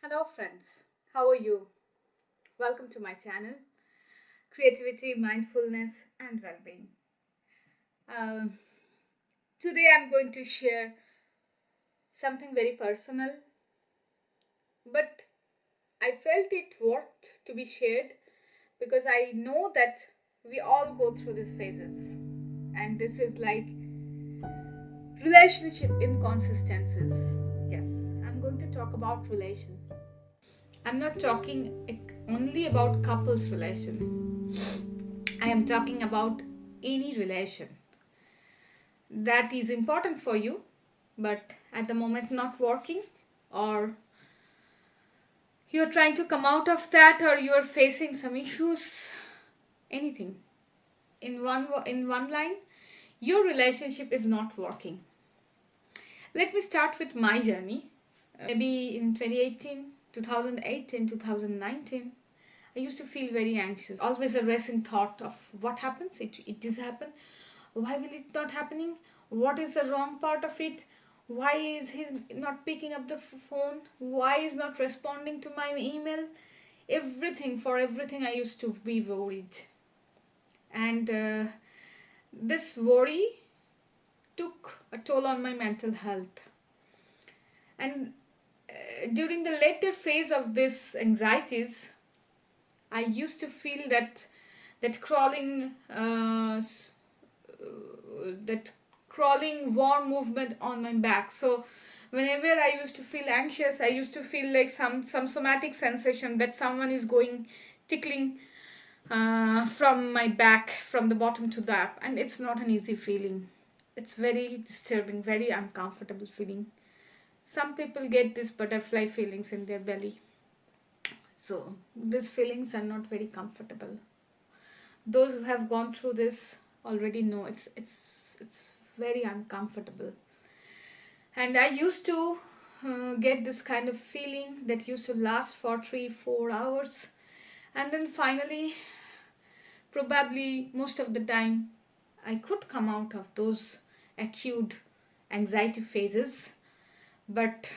Hello, friends. How are you? Welcome to my channel, Creativity, Mindfulness, and Well-being. Um, Today, I'm going to share something very personal, but I felt it worth to be shared because I know that we all go through these phases, and this is like relationship inconsistencies. Yes, I'm going to talk about relation. I'm not talking only about couples relation. I am talking about any relation that is important for you, but at the moment not working, or you're trying to come out of that, or you're facing some issues, anything. In one line, your relationship is not working. Let me start with my journey. Maybe in 2018, 2018, 2019, I used to feel very anxious. Always a racing thought of what happens. It does happen. Why will it not happening? What is the wrong part of it? Why is he not picking up the phone? Why is not responding to my email? For everything I used to be worried, and this worry took a toll on my mental health. And during the later phase of this anxieties, I used to feel that crawling that crawling warm movement on my back. So whenever I used to feel anxious, I used to feel like some somatic sensation that someone is going tickling from my back, from the bottom to the up, and it's not an easy feeling. It's very disturbing, very uncomfortable feeling. Some people get these butterfly feelings in their belly. So these feelings are not very comfortable. Those who have gone through this already know it's very uncomfortable. And I used to get this kind of feeling that used to last for 3-4 hours, and then finally, probably most of the time, I could come out of those acute anxiety phases. But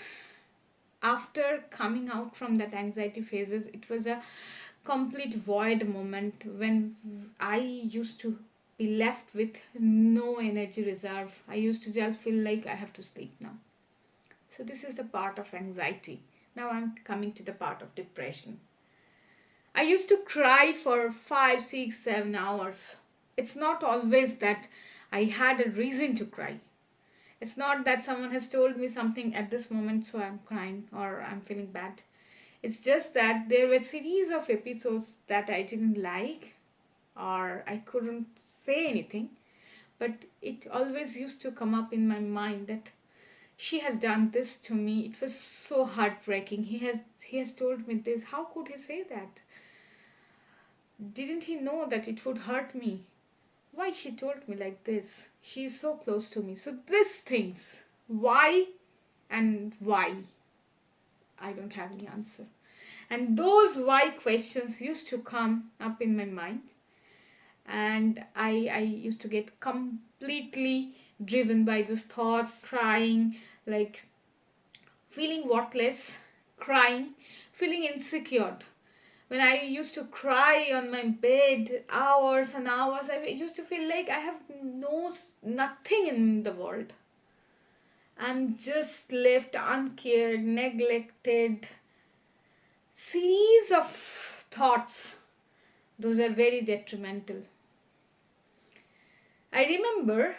after coming out from that anxiety phases, it was a complete void moment when I used to be left with no energy reserve. I used to just feel like I have to sleep now. So this is the part of anxiety. Now I'm coming to the part of depression. I used to cry for 5, 6, 7 hours. It's not always that I had a reason to cry. It's not that someone has told me something at this moment, so I'm crying or I'm feeling bad. It's just that there were a series of episodes that I didn't like, or I couldn't say anything, but it always used to come up in my mind that she has done this to me. It was so heartbreaking. He has told me this. How could he say that? Didn't he know that it would hurt me? Why she told me like this? She is so close to me. So these things, why and why? I don't have any answer. And those why questions used to come up in my mind. And I used to get completely driven by those thoughts, crying, like feeling worthless, crying, feeling insecure. When I used to cry on my bed hours and hours, I used to feel like I have nothing in the world. I'm just left uncared, neglected. Series of thoughts. Those are very detrimental. I remember,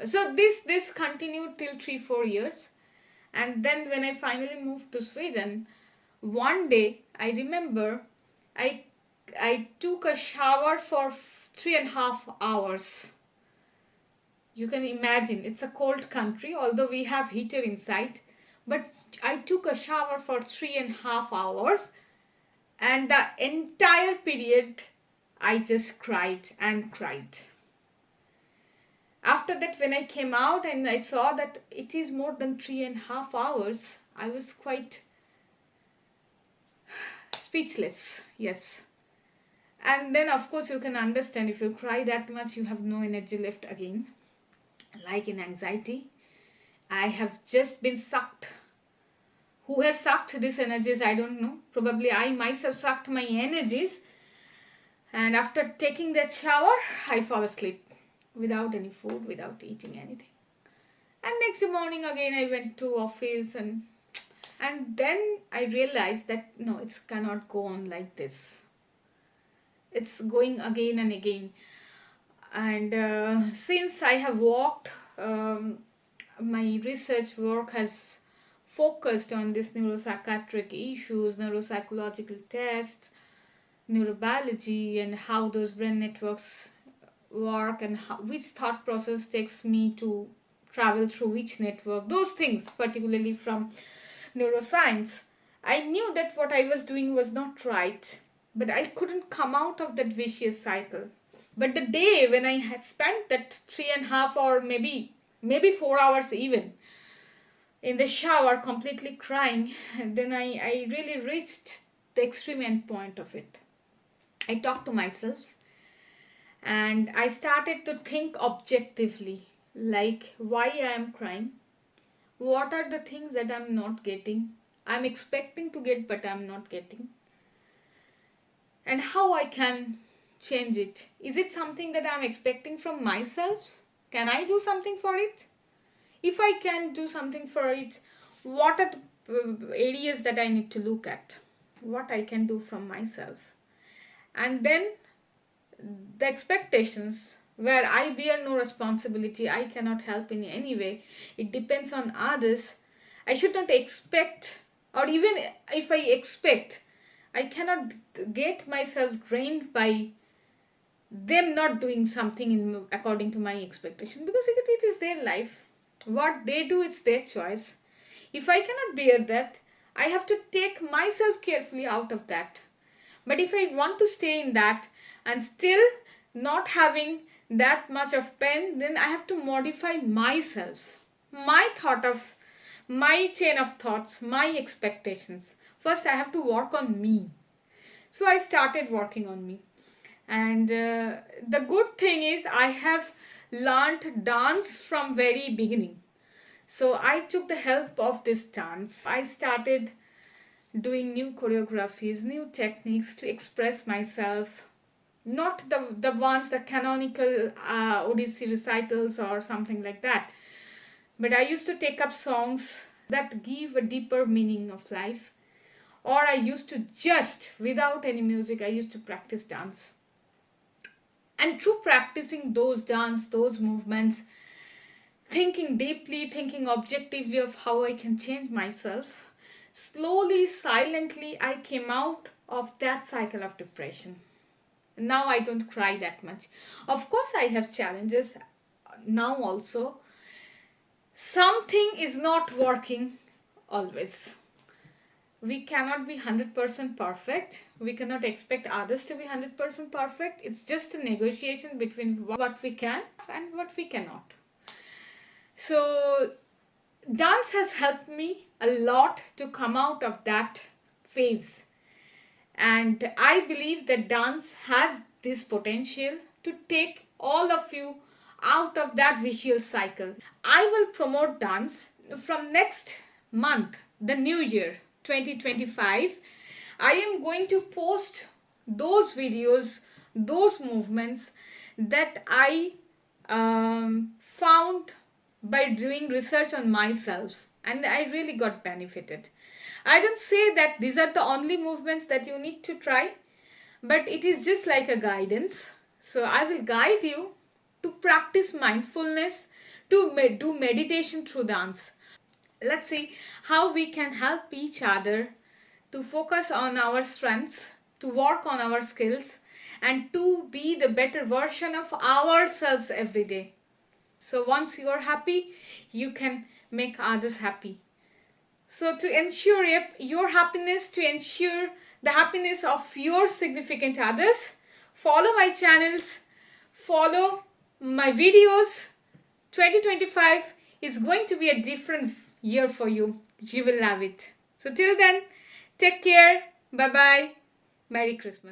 so this continued till 3-4 years, and then when I finally moved to Sweden, one day I remember I took a shower for 3.5 hours. You can imagine, it's a cold country, although we have heater inside, but I took a shower for 3.5 hours, and the entire period I just cried and cried. After that, when I came out and I saw that it is more than 3.5 hours, I was quite speechless. Yes. And then, of course, you can understand, if you cry that much, you have no energy left again. Like in anxiety, I have just been sucked. Who has sucked these energies? I don't know. Probably I myself sucked my energies. And after taking that shower, I fall asleep without any food, without eating anything. And next morning again I went to office, and then I realized that no, it cannot go on like this. It's going again and again. And since I have walked, my research work has focused on this neuropsychiatric issues, neuropsychological tests, neurobiology, and how those brain networks work, and which thought process takes me to travel through which network, those things, particularly from neuroscience. I knew that what I was doing was not right, but I couldn't come out of that vicious cycle. But the day when I had spent that 3.5 or maybe 4 hours even in the shower completely crying, then I really reached the extreme end point of it. I talked to myself and I started to think objectively, like why I am crying, what are the things that I'm not getting, I'm expecting to get but I'm not getting, and how I can change it. Is it something that I'm expecting from myself? Can I do something for it? If I can do something for it, what are the areas that I need to look at? What I can do from myself? And then the expectations where I bear no responsibility, I cannot help in any way, it depends on others. I should not expect, or even if I expect, I cannot get myself drained by them not doing something according to my expectation, because it is their life. What they do, it's their choice. If I cannot bear that, I have to take myself carefully out of that. But if I want to stay in that and still not having that much of pain, then I have to modify myself, my chain of thoughts, my expectations. First, I have to work on me. So I started working on me. And the good thing is I have learned dance from very beginning. So I took the help of this dance. I started doing new choreographies, new techniques to express myself. Not the canonical Odissi recitals or something like that. But I used to take up songs that give a deeper meaning of life. Or I used to just, without any music, I used to practice dance. And through practicing those movements, thinking deeply, thinking objectively of how I can change myself, slowly, silently, I came out of that cycle of depression. Now I don't cry that much. Of course, I have challenges now also. Something is not working always. We cannot be 100% perfect. We cannot expect others to be 100% perfect. It's just a negotiation between what we can and what we cannot. So, dance has helped me a lot to come out of that phase. And I believe that dance has this potential to take all of you out of that vicious cycle. I will promote dance from next month, the new year, 2025. I am going to post those videos, those movements that I found by doing research on myself, and I really got benefited. I don't say that these are the only movements that you need to try, but it is just like a guidance. So I will guide you to practice mindfulness, to do meditation through dance. Let's see how we can help each other to focus on our strengths, to work on our skills, and to be the better version of ourselves every day. So once you are happy, you can make others happy. So to ensure your happiness, to ensure the happiness of your significant others, follow my channels, follow my videos. 2025 is going to be a different year for you. You will love it. So till then, take care. Bye-bye. Merry Christmas.